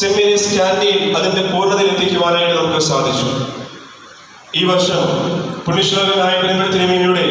Saint Mary's canteen അതിന്റെ പൂർണ്ണതയിലെത്തിക്കുവാനായിട്ട് നമുക്ക് സാധിച്ചു. ഈ വർഷം പുണ്യശ്ലോകനായ പെരുമ്പഴ തിരുമേനിയുടെ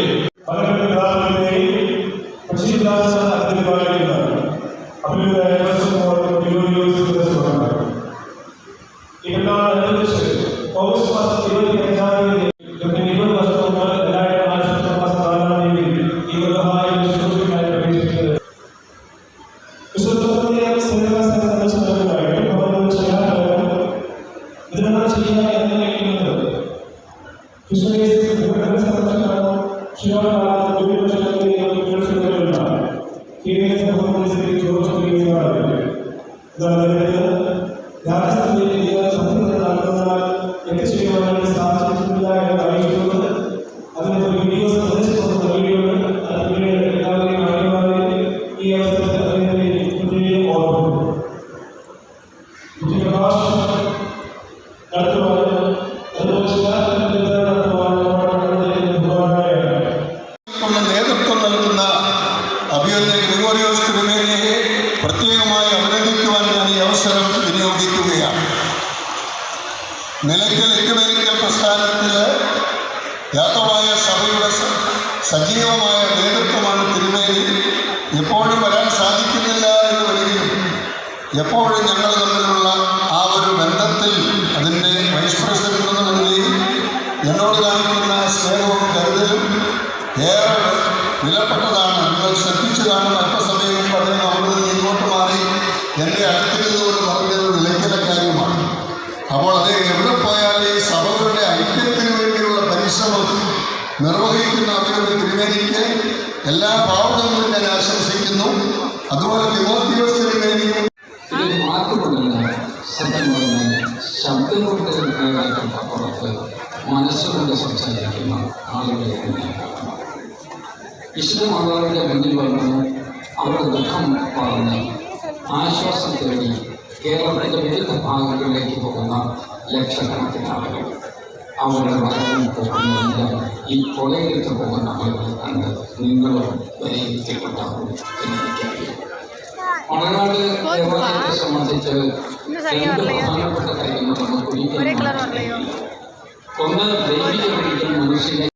നേതൃത്വം നൽകുന്ന അഭിയന്യ ഗ്രിഗോറിയോസ് തിരുമേനിയെ പ്രത്യേകമായി അഭിനന്ദിക്കുവാൻ ഞാൻ ഈ അവസരം വിനിയോഗിക്കുകയാണ്. നിലയ്ക്കൽ എക്യുമെനിക്കൽ പ്രസ്ഥാനത്തിൽ യാത്രമായ സഭയുടെ സജീവമായ നേതൃത്വമാണ് തിരുമേനി. എപ്പോഴും വരാൻ സാധിക്കുന്നില്ല എന്ന് വരികയും എപ്പോഴും ഞങ്ങൾ തമ്മിലുള്ള ആ ഒരു ബന്ധത്തിൽ അതിൻ്റെ വൈസ് പ്രസിഡന്റ് എന്ന നിലയിൽ എന്നോട് കാണിക്കുന്ന സ്നേഹവും കരുതലും ഏറെ വിലപ്പെട്ടതാണ്. നിങ്ങൾ ശ്രദ്ധിച്ചതാണ്. അല്പസമയം മുമ്പ് അദ്ദേഹം അവിടെ ഇങ്ങോട്ട് മാറി എൻ്റെ അടുത്തിരുന്നുകൊണ്ട് പറഞ്ഞത് നിലയ്ക്കല കാര്യമാണ്. അപ്പോൾ അത് എവിടെ പോയാലും ഈ സഭകളുടെ ഐക്യത്തിന് വേണ്ടിയുള്ള പരിശ്രമം നിർവഹിക്കുന്ന അവരുടെ തിരുമേനിക്ക് എല്ലാ ഭാവങ്ങളും ഞാൻ ആശംസിക്കുന്നു. അതുപോലെ തിമോത്തിയോസ് തിരുമേനിയും ശബ്ദം കൊണ്ട് പുറത്ത് മനസ്സുകൊണ്ട് സംസാരിക്കുന്ന ആളുകളെ വിശുദ്ധമാതാവിൻ്റെ മുന്നിൽ വന്ന് അവരുടെ ദുഃഖം പറഞ്ഞ് ആശ്വാസം തേടി കേരളത്തിൻ്റെ വിവിധ ഭാഗങ്ങളിലേക്ക് പോകുന്ന ലക്ഷക്കണക്കിന് ആളുകൾ അവരുടെ മരണം പോകുന്നതെല്ലാം ഈ കൊലയിലേക്ക് പോകുന്ന ആളുകളെ കണ്ട് നിങ്ങളും വിലയിരുത്തിക്കൊണ്ടാകും എന്നെനിക്കറിയാം. മണനാട് ദേവാലയത്തെ സംബന്ധിച്ച് രണ്ട് പ്രധാനപ്പെട്ട കാര്യങ്ങൾ നമുക്ക് ഒരിക്കലും ഒന്ന് ദൈവിക ഒരിക്കൽ മനുഷ്യനെ